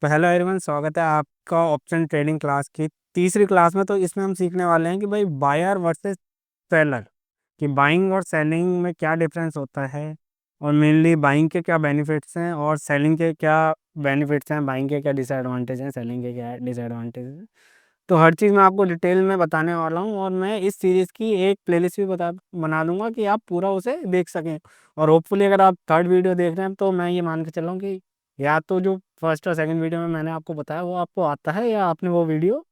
तो hello everyone, स्वागत है आपका ऑप्शन ट्रेडिंग क्लास की तीसरी क्लास में। तो इसमें हम सीखने वाले हैं कि भाई बायर वर्सेस सेलर कि बाइंग और सेलिंग में क्या डिफरेंस होता है, और मेनली बाइंग के क्या बेनिफिट्स हैं और सेलिंग के क्या बेनिफिट्स हैं, बाइंग के क्या डिसएडवांटेज हैं, सेलिंग के क्या डिसएडवांटेज हैं। तो हर चीज़ मैं आपको डिटेल में बताने वाला हूँ, और मैं इस सीरीज़ की एक प्लेलिस्ट भी बना दूंगा कि आप पूरा उसे देख सकें। और होपफुली अगर आप थर्ड वीडियो देख रहे हैं तो मैं ये मान के चल रहा हूँ कि या तो जो फर्स्ट और सेकंड वीडियो में मैंने आपको बताया वो आपको आता है, या आपने वो वीडियो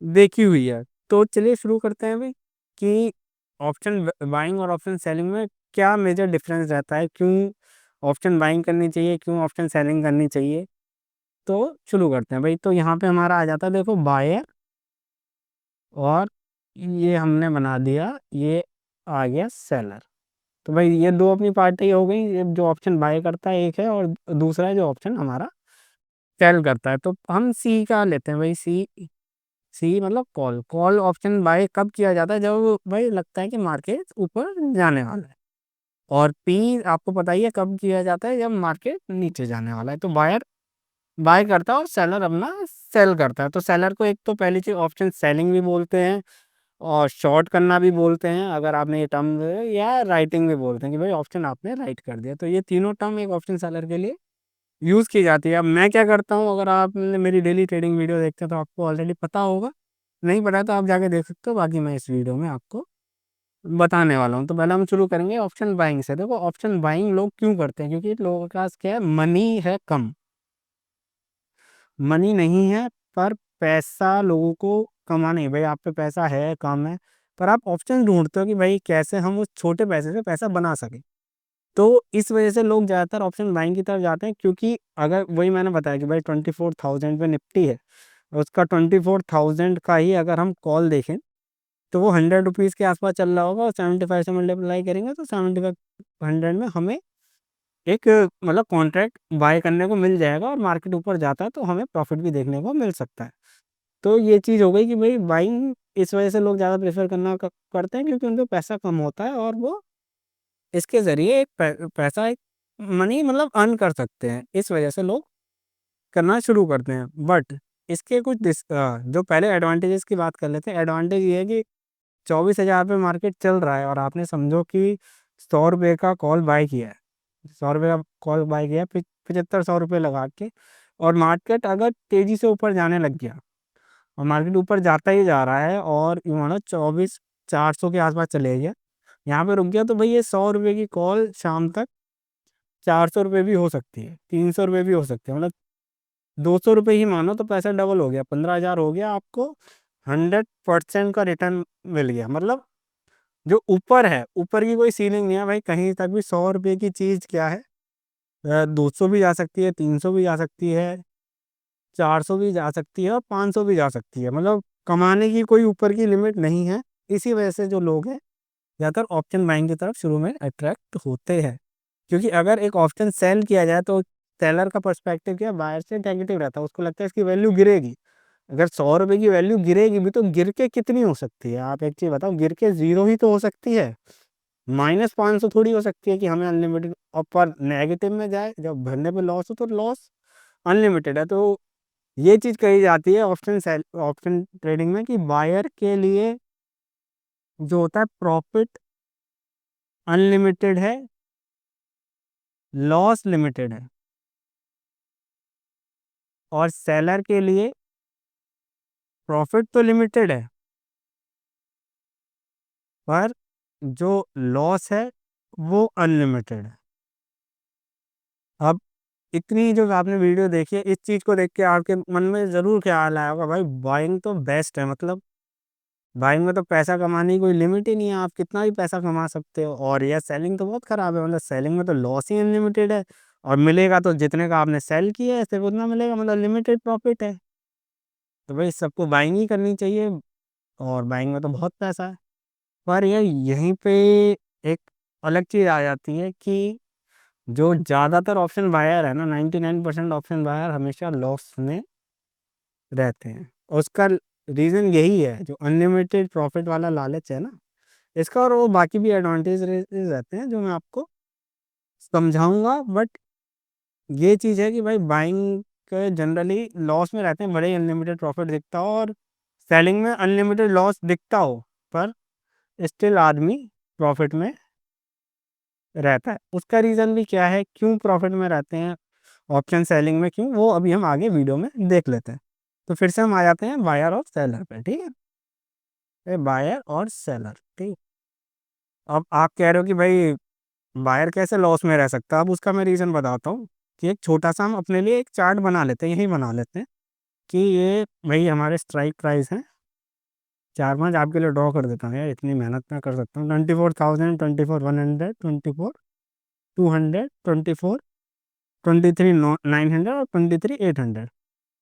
देखी हुई है। तो चलिए शुरू करते हैं भाई कि ऑप्शन बाइंग और ऑप्शन सेलिंग में क्या मेजर डिफरेंस रहता है, क्यों ऑप्शन बाइंग करनी चाहिए, क्यों ऑप्शन सेलिंग करनी चाहिए। तो शुरू करते हैं भाई। तो यहाँ पे हमारा आ जाता है, देखो, बायर, और ये हमने बना दिया, ये आ गया सेलर। तो भाई ये दो अपनी पार्टी हो गई, ये जो ऑप्शन बाय करता है एक है, और दूसरा है जो ऑप्शन हमारा सेल करता है। तो हम सी का लेते हैं भाई। सी, सी मतलब कॉल। कॉल ऑप्शन बाय कब किया जाता है? जब भाई लगता है कि मार्केट ऊपर जाने वाला है। और पी आपको पता ही है कब किया जाता है, जब मार्केट नीचे जाने वाला है। तो बायर बाय करता है और सेलर अपना सेल करता है। तो सेलर को एक तो पहली चीज ऑप्शन सेलिंग भी बोलते हैं, और शॉर्ट करना भी बोलते हैं, अगर आपने ये टर्म, या राइटिंग भी बोलते हैं कि भाई ऑप्शन आपने राइट कर दिया। तो ये तीनों टर्म एक ऑप्शन सेलर के लिए यूज़ की जाती है। अब मैं क्या करता हूँ, अगर आपने मेरी डेली ट्रेडिंग वीडियो देखते हैं तो आपको ऑलरेडी पता होगा, नहीं पता है तो आप जाके देख सकते हो। बाकी मैं इस वीडियो में आपको बताने वाला हूँ। तो पहले हम शुरू करेंगे ऑप्शन बाइंग से। देखो, ऑप्शन बाइंग लोग क्यों करते हैं? क्योंकि लोगों के पास क्या है, मनी है कम, मनी नहीं है, पर पैसा लोगों को कमाना है। भाई आप पे पैसा है, कम है, पर आप ऑप्शन ढूंढते हो कि भाई कैसे हम उस छोटे पैसे से पैसा बना सकें। तो इस वजह से लोग ज़्यादातर ऑप्शन बाइंग की तरफ जाते हैं, क्योंकि अगर वही मैंने बताया कि भाई 24,000 पे निफ्टी है, और उसका 24,000 का ही अगर हम कॉल देखें तो वो 100 रुपीज़ के आसपास चल रहा होगा, और 75 से मल्टीप्लाई करेंगे तो 7500 में हमें एक मतलब कॉन्ट्रैक्ट बाय करने को मिल जाएगा, और मार्केट ऊपर जाता है तो हमें प्रॉफिट भी देखने को मिल सकता है। तो ये चीज़ हो गई कि भाई बाइंग इस वजह से लोग ज़्यादा प्रेफर करते हैं, क्योंकि उनके पैसा कम होता है, और वो इसके ज़रिए एक पैसा, एक मनी मतलब अर्न कर सकते हैं। इस वजह से लोग करना शुरू करते हैं। बट इसके कुछ जो पहले एडवांटेजेस की बात कर लेते हैं। एडवांटेज ये है कि 24,000 पे मार्केट चल रहा है, और आपने समझो कि 100 रुपये का कॉल बाय किया है, 100 रुपये का कॉल बाय किया है, 7500 रुपये लगा के, और मार्केट अगर तेज़ी से ऊपर जाने लग गया, और मार्केट ऊपर जाता ही जा रहा है, और यूँ मानो 24,400 के आसपास चले गया, यहाँ पे रुक गया, तो भाई ये 100 रुपये की कॉल शाम तक 400 रुपये भी हो सकती है, 300 रुपये भी हो सकते हैं। मतलब 200 रुपये ही मानो तो पैसा डबल हो गया, 15,000 हो गया आपको। 100% का रिटर्न मिल गया। मतलब जो ऊपर है, ऊपर की कोई सीलिंग नहीं है भाई, कहीं तक भी 100 रुपये की चीज़ क्या है, 200 भी जा सकती है, 300 भी जा सकती है, 400 भी जा सकती है, और 500 भी जा सकती है। मतलब कमाने की कोई ऊपर की लिमिट नहीं है। इसी वजह से जो लोग हैं ज़्यादातर ऑप्शन बाइंग की तरफ शुरू में अट्रैक्ट होते हैं। क्योंकि अगर एक ऑप्शन सेल किया जाए तो सेलर का पर्सपेक्टिव क्या है, बायर से नेगेटिव रहता है, उसको लगता है इसकी वैल्यू गिरेगी। अगर 100 रुपये की वैल्यू गिरेगी भी, तो गिर के कितनी हो सकती है? आप एक चीज़ बताओ, गिर के जीरो ही तो हो सकती है, -500 थोड़ी हो सकती है कि हमें अनलिमिटेड। और पर नेगेटिव में जाए, जब भरने पे लॉस हो तो लॉस अनलिमिटेड है। तो ये चीज़ कही जाती है ऑप्शन सेल, ऑप्शन ट्रेडिंग में, कि बायर के लिए जो होता है प्रॉफिट अनलिमिटेड है, लॉस लिमिटेड है। और सेलर के लिए प्रॉफिट तो लिमिटेड है, पर जो लॉस है वो अनलिमिटेड है। अब इतनी जो आपने वीडियो देखी है, इस चीज़ को देख के आपके मन में ज़रूर ख्याल आया होगा, भाई बाइंग तो बेस्ट है। मतलब बाइंग में तो पैसा कमाने की कोई लिमिट ही नहीं है, आप कितना भी पैसा कमा सकते हो। और यह सेलिंग तो बहुत ख़राब है, मतलब सेलिंग में तो लॉस ही अनलिमिटेड है, और मिलेगा तो जितने का आपने सेल किया है सिर्फ उतना मिलेगा, मतलब लिमिटेड प्रॉफिट है। तो भाई सबको बाइंग ही करनी चाहिए, और बाइंग में तो बहुत पैसा है। पर यार यहीं पे एक अलग चीज़ आ जाती है कि जो ज़्यादातर ऑप्शन बायर है ना, 99% ऑप्शन बायर हमेशा लॉस में रहते हैं। और उसका रीज़न यही है, जो अनलिमिटेड प्रॉफिट वाला लालच है ना इसका। और वो बाकी भी एडवांटेज रहते हैं जो मैं आपको समझाऊंगा। बट ये चीज़ है कि भाई बाइंग के जनरली लॉस में रहते हैं, भले ही अनलिमिटेड प्रॉफिट दिखता हो और सेलिंग में अनलिमिटेड लॉस दिखता हो, पर स्टिल आदमी प्रॉफिट में रहता है। उसका रीज़न भी क्या है, क्यों प्रॉफिट में रहते हैं ऑप्शन सेलिंग में, क्यों, वो अभी हम आगे वीडियो में देख लेते हैं। तो फिर से हम आ जाते हैं बायर और सेलर पे, ठीक है, बायर और सेलर, ठीक। अब आप कह रहे हो कि भाई बायर कैसे लॉस में रह सकता है, अब उसका मैं रीज़न बताता हूँ कि एक छोटा सा हम अपने लिए एक चार्ट बना लेते हैं, यही बना लेते हैं कि ये भाई हमारे स्ट्राइक प्राइस हैं, 4-5 आपके लिए ड्रॉ कर देता हूँ यार, इतनी मेहनत मैं कर सकता हूँ। 24,000, 24,100, 24,200, 23,900 और 23,800।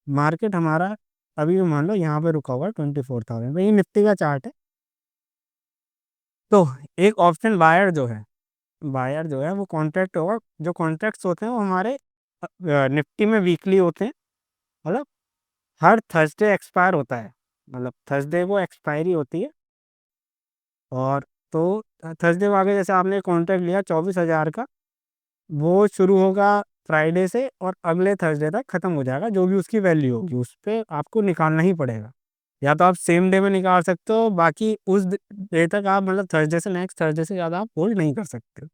मार्केट हमारा अभी भी मान लो यहाँ पे रुका हुआ है 24,000 पे, ये निफ्टी का चार्ट है। तो एक ऑप्शन बायर जो है वो कॉन्ट्रैक्ट होगा, जो कॉन्ट्रैक्ट्स होते हैं वो हमारे निफ्टी में वीकली होते हैं, मतलब हर थर्सडे एक्सपायर होता है, मतलब थर्सडे वो एक्सपायरी होती है। और तो थर्सडे को आगे जैसे आपने कॉन्ट्रैक्ट लिया 24,000 का, वो शुरू होगा फ्राइडे से और अगले थर्सडे तक ख़त्म हो जाएगा, जो भी उसकी वैल्यू होगी उस पे आपको निकालना ही पड़ेगा। या तो आप सेम डे में निकाल सकते हो, बाकी उस डे तक आप मतलब थर्सडे से नेक्स्ट थर्सडे से ज़्यादा आप होल्ड नहीं कर सकते।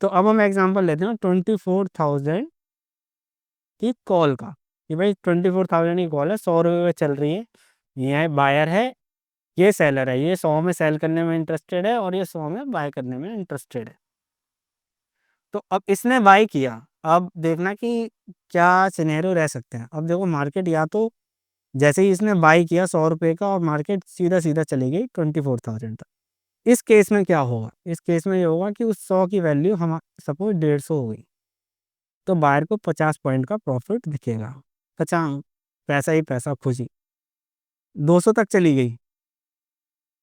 तो अब हम एग्जांपल लेते हैं 24,000 की कॉल का, कि भाई 24,000 की कॉल है, 100 रुपये में चल रही है, ये बायर है, ये सेलर है, ये 100 में सेल करने में इंटरेस्टेड है और ये 100 में बाय करने में इंटरेस्टेड है। तो अब इसने बाय किया, अब देखना कि क्या सिनेरियो रह सकते हैं। अब देखो मार्केट या तो जैसे ही इसने बाय किया 100 रुपये का और मार्केट सीधा सीधा चली गई 24,000 तक, इस केस में क्या होगा, इस केस में ये होगा कि उस 100 की वैल्यू हम सपोज 150 हो गई, तो बायर को 50 पॉइंट का प्रॉफिट दिखेगा, 50 पैसा ही पैसा, खुशी। 200 तक चली गई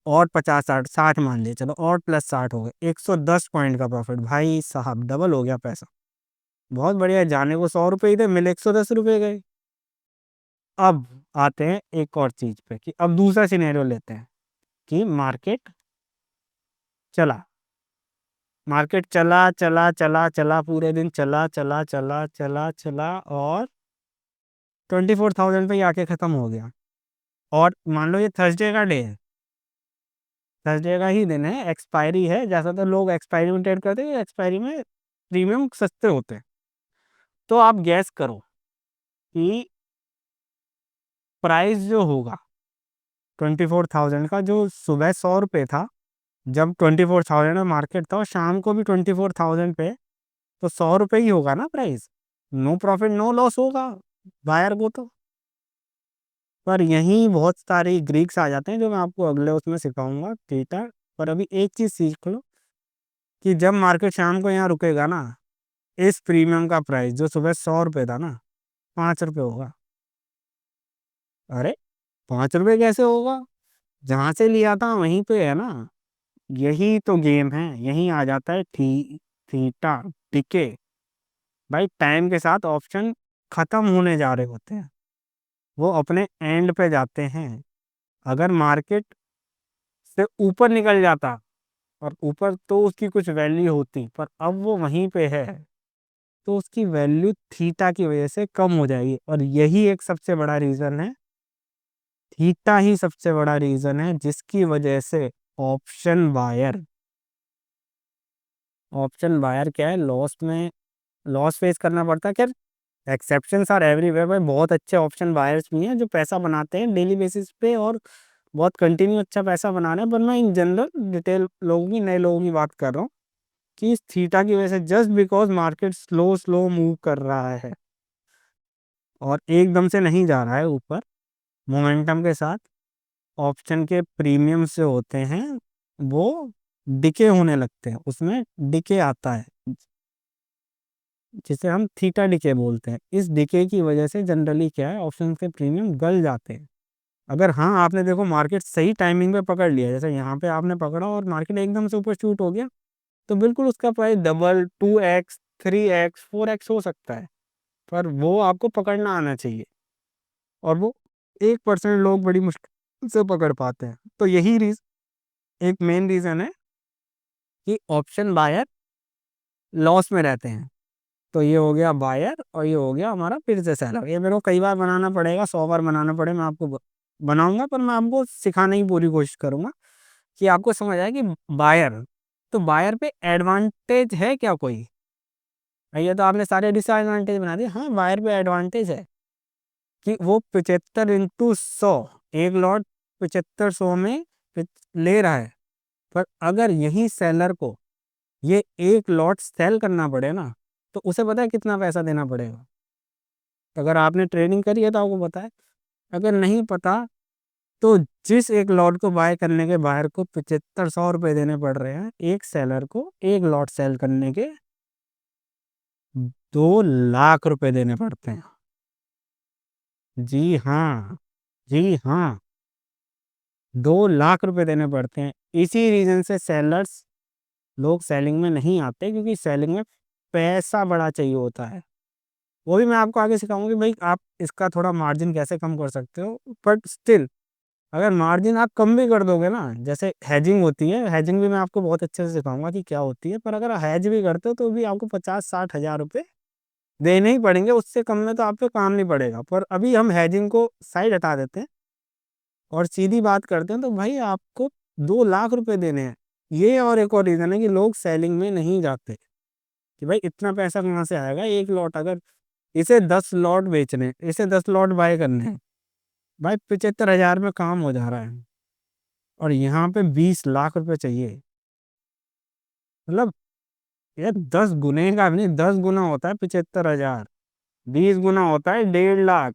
और 50 60 60 मान लिए चलो, और प्लस 60 हो गए, 110 पॉइंट का प्रॉफिट, भाई साहब डबल हो गया पैसा, बहुत बढ़िया। जाने को 100 रुपये ही थे, मिले 110 रुपये गए। अब आते हैं एक और चीज पे कि अब दूसरा सिनेरियो लेते हैं कि चला मार्केट चला चला चला चला पूरे दिन चला चला चला चला चला और 24,000 पे ही आके खत्म हो गया। और मान लो ये थर्सडे का डे है, थर्सडे का ही दिन है, एक्सपायरी है, जैसा तो लोग एक्सपायरी में ट्रेड करते हैं, एक्सपायरी में प्रीमियम सस्ते होते हैं। तो आप गैस करो कि प्राइस जो होगा 24,000 का, जो सुबह 100 रुपये था, जब 24,000 में मार्केट था और शाम को भी 24,000 पे, तो 100 रुपये ही होगा ना price, no profit no loss होगा बायर को तो। पर यहीं बहुत सारे ग्रीक्स आ जाते हैं जो मैं आपको अगले उसमें सिखाऊंगा, थीटा। पर अभी एक चीज़ सीख लो कि जब मार्केट शाम को यहाँ रुकेगा ना, इस प्रीमियम का प्राइस जो सुबह 100 रुपये था ना, 5 रुपये होगा। अरे 5 रुपये कैसे होगा, जहाँ से लिया था वहीं पे है ना। यही तो गेम है, यही आ जाता है थीटा टिके। भाई टाइम के साथ ऑप्शन खत्म होने जा रहे होते हैं, वो अपने एंड पे जाते हैं। अगर मार्केट से ऊपर निकल जाता, और ऊपर तो उसकी कुछ वैल्यू होती, पर अब वो वहीं पे है, तो उसकी वैल्यू थीटा की वजह से कम हो जाएगी। और यही एक सबसे बड़ा रीज़न है, थीटा ही सबसे बड़ा रीज़न है जिसकी वजह से ऑप्शन बायर ऑप्शन बायर क्या है, लॉस फेस करना पड़ता है। खैर एक्सेप्शंस आर एवरीवेयर, भाई बहुत अच्छे ऑप्शन बायर्स भी हैं जो पैसा बनाते हैं डेली बेसिस पे और बहुत कंटिन्यू अच्छा पैसा बना रहे हैं। पर मैं इन जनरल डिटेल लोगों की, नए लोगों की बात कर रहा हूँ कि इस थीटा की वजह से, just because market slow slow move कर रहा है और एकदम से नहीं जा रहा है ऊपर मोमेंटम के साथ, ऑप्शन के प्रीमियम से होते हैं वो डिके होने लगते हैं, उसमें डिके आता है जिसे हम थीटा डिके बोलते हैं। इस डिके की वजह से जनरली क्या है, ऑप्शन के प्रीमियम गल जाते हैं। अगर हाँ आपने देखो मार्केट सही टाइमिंग पे पकड़ लिया, जैसे यहाँ पे आपने पकड़ा और मार्केट एकदम से ऊपर शूट हो गया, तो बिल्कुल उसका price double 2x 3x 4x हो सकता है। पर वो आपको पकड़ना आना चाहिए, और वो 1% लोग बड़ी मुश्किल से पकड़ पाते हैं। तो यही एक मेन रीज़न है कि ऑप्शन बायर लॉस में रहते हैं। तो ये हो गया बायर और ये हो गया हमारा फिर से सेलर। ये मेरे को कई बार बनाना पड़ेगा, 100 बार बनाना पड़े, मैं आपको बनाऊंगा, पर मैं आपको सिखाने की पूरी कोशिश करूंगा कि आपको समझ आए कि बायर, तो बायर पे एडवांटेज है क्या कोई? ये तो आपने सारे डिसएडवांटेज बना दिए। हाँ, बायर पे एडवांटेज है कि वो 75 × 100, एक लॉट 7500 में ले रहा है। पर अगर यही सेलर को ये एक लॉट सेल करना पड़े ना, तो उसे पता है कितना पैसा देना पड़ेगा? अगर आपने ट्रेडिंग करी है तो आपको पता है, अगर नहीं पता तो जिस एक लॉट को बाय करने के बायर को 7500 रुपये देने पड़ रहे हैं, एक सेलर को एक लॉट सेल करने के 2 लाख रुपए देने पड़ते हैं। जी हाँ, जी हाँ, 2 लाख रुपए देने पड़ते हैं। इसी रीजन से सेलर्स, लोग सेलिंग में नहीं आते, क्योंकि सेलिंग में पैसा बड़ा चाहिए होता है। वो भी मैं आपको आगे सिखाऊंगा कि भाई आप इसका थोड़ा मार्जिन कैसे कम कर सकते हो। बट स्टिल, अगर मार्जिन आप कम भी कर दोगे ना, जैसे हैजिंग होती है, हैजिंग भी मैं आपको बहुत अच्छे से सिखाऊंगा कि क्या होती है, पर अगर हैज भी करते हो तो भी आपको 50-60 हज़ार रुपये देने ही पड़ेंगे, उससे कम में तो आप पे काम नहीं पड़ेगा। पर अभी हम हैजिंग को साइड हटा देते हैं और सीधी बात करते हैं, तो भाई आपको 2 लाख रुपए देने हैं। ये और एक और रीज़न है कि लोग सेलिंग में नहीं जाते, कि भाई इतना पैसा कहाँ से आएगा, एक लॉट अगर इसे 10 लॉट बेचने हैं, इसे 10 लॉट बाय करने हैं, भाई 75 हज़ार में काम हो जा रहा है, और यहाँ पे 20 लाख रुपए चाहिए। मतलब ये 10 गुने का नहीं, 10 गुना होता है 75 हज़ार, 20 गुना होता है 1.5 लाख,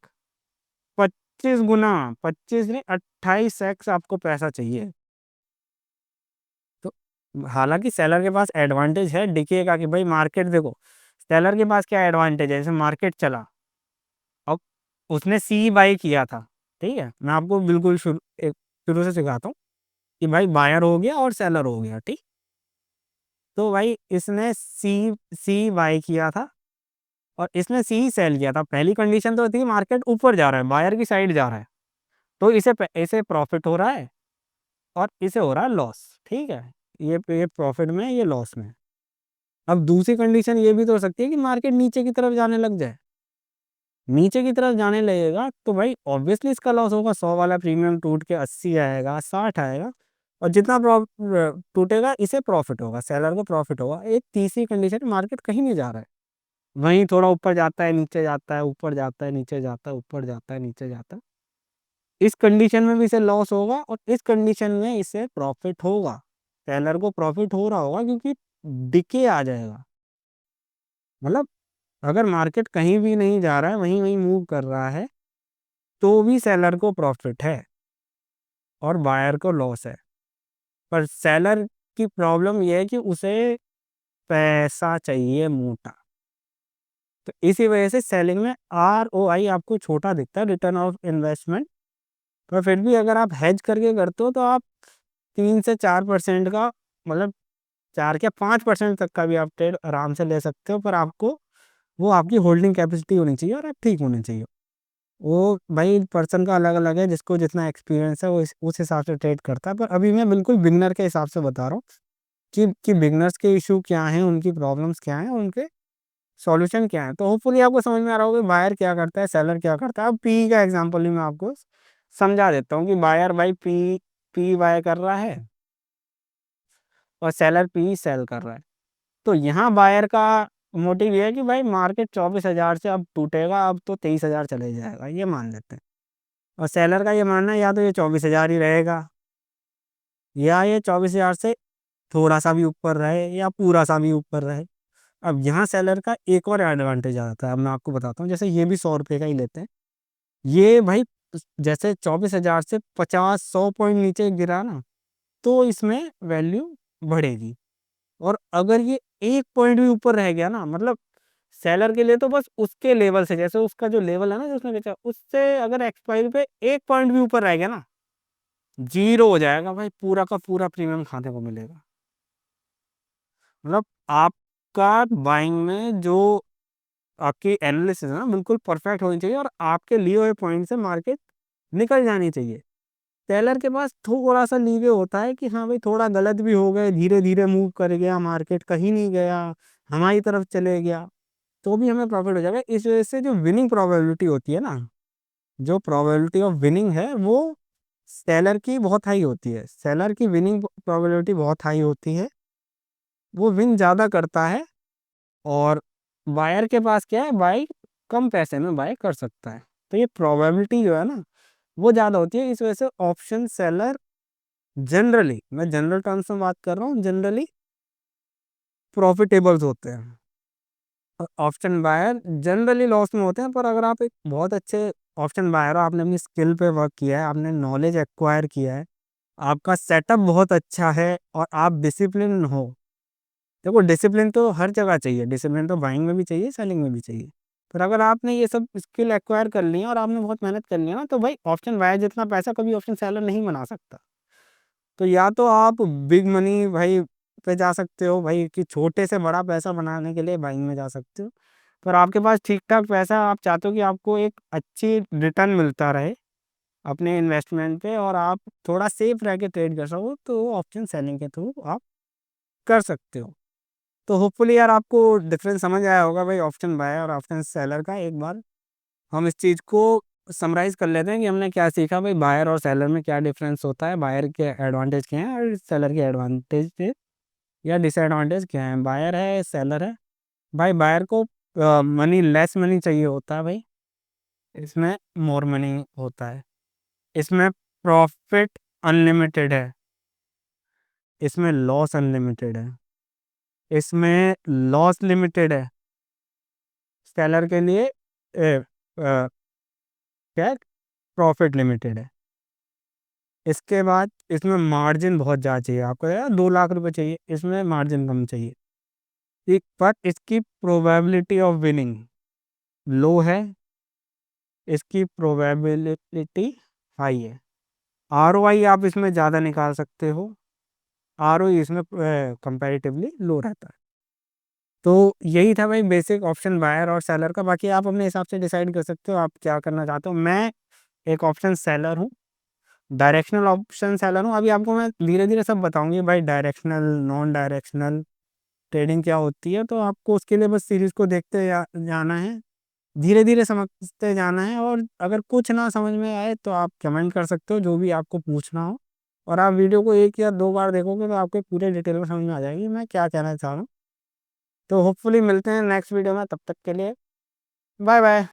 25 गुना, 25 नहीं 28x आपको पैसा चाहिए। तो हालांकि सेलर के पास एडवांटेज है डिके का कि भाई मार्केट देखो, सेलर के पास क्या एडवांटेज है, जैसे मार्केट चला और उसने सी बाई किया था, ठीक है, मैं आपको बिल्कुल शुरू से सिखाता हूँ कि भाई बायर हो गया और सेलर हो गया, ठीक। तो भाई इसने सी सी बाई किया था और इसने सी सेल किया था। पहली कंडीशन तो थी मार्केट ऊपर जा रहा है, बायर की साइड जा रहा है, तो इसे प्रॉफिट हो रहा है और इसे हो रहा है लॉस, ठीक है, ये प्रॉफिट में, ये लॉस में। अब दूसरी कंडीशन ये भी तो हो सकती है कि मार्केट नीचे की तरफ जाने लग जाए, नीचे की तरफ जाने लगेगा तो भाई ऑब्वियसली इसका लॉस होगा, 100 वाला प्रीमियम टूट के 80 आएगा, 60 आएगा, और जितना टूटेगा इसे प्रॉफिट होगा, सेलर को प्रॉफिट होगा। एक तीसरी कंडीशन, मार्केट कहीं नहीं जा रहा है, वहीं थोड़ा ऊपर जाता है, नीचे जाता है, ऊपर जाता है, नीचे जाता है, ऊपर जाता है, नीचे जाता है, इस कंडीशन में भी इसे लॉस होगा और इस कंडीशन में इसे प्रॉफिट होगा। सेलर को प्रॉफिट हो रहा होगा क्योंकि डिके आ जाएगा। मतलब अगर मार्केट कहीं भी नहीं जा रहा है, वहीं वहीं मूव कर रहा है, तो भी सेलर को प्रॉफिट है और बायर को लॉस है। पर सेलर की प्रॉब्लम यह है कि उसे पैसा चाहिए मोटा, तो इसी वजह से सेलिंग में ROI आपको छोटा दिखता है, रिटर्न ऑफ इन्वेस्टमेंट। पर फिर भी अगर आप हेज करके करते हो तो आप 3 से 4% का, मतलब 4 क्या 5% तक का भी आप ट्रेड आराम से ले सकते हो। पर आपको वो आपकी होल्डिंग कैपेसिटी होनी चाहिए और आप ठीक होने चाहिए। वो भाई पर्सन का अलग अलग है, जिसको जितना एक्सपीरियंस है वो उस हिसाब से ट्रेड करता है। पर अभी मैं बिल्कुल बिगनर के हिसाब से बता रहा हूँ कि बिगनर्स के इशू क्या हैं, उनकी प्रॉब्लम्स क्या हैं, उनके सॉल्यूशन क्या है। तो होपफुली आपको समझ में आ रहा होगा कि बायर क्या करता है, सेलर क्या करता है। अब पी का एग्जांपल ही मैं आपको समझा देता हूँ कि बायर भाई पी पी बाय कर रहा है और सेलर पी सेल कर रहा है। तो यहाँ बायर का मोटिव ये है कि भाई मार्केट 24 हज़ार से अब टूटेगा, अब तो 23 हज़ार चले जाएगा, ये मान लेते हैं। और सेलर का ये मानना है या तो ये 24 हज़ार ही रहेगा, या ये 24 हज़ार से थोड़ा सा भी ऊपर रहे या पूरा सा भी ऊपर रहे। अब यहाँ सेलर का एक और एडवांटेज आ जाता है, अब मैं आपको बताता हूँ। जैसे ये भी 100 रुपये का ही लेते हैं, ये भाई जैसे 24 हज़ार से 50-100 पॉइंट नीचे गिरा ना, तो इसमें वैल्यू बढ़ेगी। और अगर ये 1 पॉइंट भी ऊपर रह गया ना, मतलब सेलर के लिए तो बस उसके लेवल से, जैसे उसका जो लेवल है ना जो उसने बेचा, उससे अगर एक्सपायरी पे 1 पॉइंट भी ऊपर रह गया ना, जीरो हो जाएगा भाई, पूरा का पूरा प्रीमियम खाने को मिलेगा। मतलब आपका बाइंग में जो आपकी एनालिसिस है ना, बिल्कुल परफेक्ट होनी चाहिए और आपके लिए हुए पॉइंट से मार्केट निकल जानी चाहिए। सेलर के पास थोड़ा सा लीवे होता है कि हाँ भाई थोड़ा गलत भी हो गए, धीरे धीरे मूव कर गया मार्केट, कहीं नहीं गया, हमारी तरफ चले गया, तो भी हमें प्रॉफिट हो जाएगा। इस वजह से जो विनिंग प्रोबेबिलिटी होती है ना, जो प्रोबेबिलिटी ऑफ विनिंग है वो सेलर की बहुत हाई होती है। सेलर की विनिंग प्रोबेबिलिटी बहुत हाई होती है, वो विन ज़्यादा करता है। और बायर के पास क्या है, बाई कम पैसे में बाय कर सकता है। तो ये प्रोबेबिलिटी जो है ना वो ज़्यादा होती है। इस वजह से ऑप्शन सेलर जनरली, मैं जनरल टर्म्स में बात कर रहा हूँ, जनरली प्रॉफिटेबल्स होते हैं। ऑप्शन बायर जनरली लॉस में होते हैं। पर अगर आप एक बहुत अच्छे ऑप्शन बायर हो, आपने अपनी स्किल पे वर्क किया है, आपने नॉलेज एक्वायर किया है, आपका सेटअप बहुत अच्छा है और आप डिसिप्लिन हो। देखो डिसिप्लिन तो हर जगह चाहिए, डिसिप्लिन तो बाइंग में भी चाहिए, सेलिंग में भी चाहिए। पर अगर आपने ये सब स्किल एक्वायर कर ली है और आपने बहुत मेहनत कर ली है ना, तो भाई ऑप्शन बायर जितना पैसा कभी ऑप्शन सेलर नहीं बना सकता। तो या तो आप बिग मनी भाई पे जा सकते हो भाई, कि छोटे से बड़ा पैसा बनाने के लिए बाइंग में जा सकते हो। पर आपके पास ठीक ठाक पैसा, आप चाहते हो कि आपको एक अच्छी रिटर्न मिलता रहे अपने इन्वेस्टमेंट पे और आप थोड़ा सेफ रह के ट्रेड कर सको, तो ऑप्शन सेलिंग के थ्रू आप कर सकते हो। तो होपफुली यार आपको डिफरेंस समझ आया होगा भाई ऑप्शन बाय और ऑप्शन सेलर का। एक बार हम इस चीज़ को समराइज कर लेते हैं कि हमने क्या सीखा भाई, बायर और सेलर में क्या डिफरेंस होता है, बायर के एडवांटेज क्या हैं और सेलर के एडवांटेज या डिसएडवांटेज क्या है। बायर है, सेलर है। भाई बायर को मनी, लेस मनी चाहिए होता है भाई, इसमें मोर मनी होता है। इसमें प्रॉफिट अनलिमिटेड है, इसमें लॉस अनलिमिटेड है। इसमें लॉस लिमिटेड है, सेलर के लिए क्या, प्रॉफिट लिमिटेड है। इसके बाद इसमें मार्जिन बहुत ज़्यादा चाहिए आपको, यार 2 लाख रुपए चाहिए, इसमें मार्जिन कम चाहिए। ठीक, पर इसकी प्रोबेबिलिटी ऑफ विनिंग लो है, इसकी प्रोबेबिलिटी हाई है। आरओआई आप इसमें ज़्यादा निकाल सकते हो, आरओई इसमें कंपैरेटिवली लो रहता है। तो यही था भाई बेसिक ऑप्शन बायर और सेलर का। बाकी आप अपने हिसाब से डिसाइड कर सकते हो आप क्या करना चाहते हो। मैं एक ऑप्शन सेलर हूँ, डायरेक्शनल ऑप्शन सेलर हूँ। अभी आपको मैं धीरे धीरे सब बताऊंगी भाई, डायरेक्शनल नॉन डायरेक्शनल ट्रेडिंग क्या होती है। तो आपको उसके लिए बस सीरीज को देखते जाना है, धीरे धीरे समझते जाना है। और अगर कुछ ना समझ में आए तो आप कमेंट कर सकते हो, जो भी आपको पूछना हो। और आप वीडियो को 1 या 2 बार देखोगे तो आपको पूरे डिटेल में समझ में आ जाएगी मैं क्या कहना चाह रहा हूँ। तो होपफुली मिलते हैं नेक्स्ट वीडियो में, तब तक के लिए बाय बाय।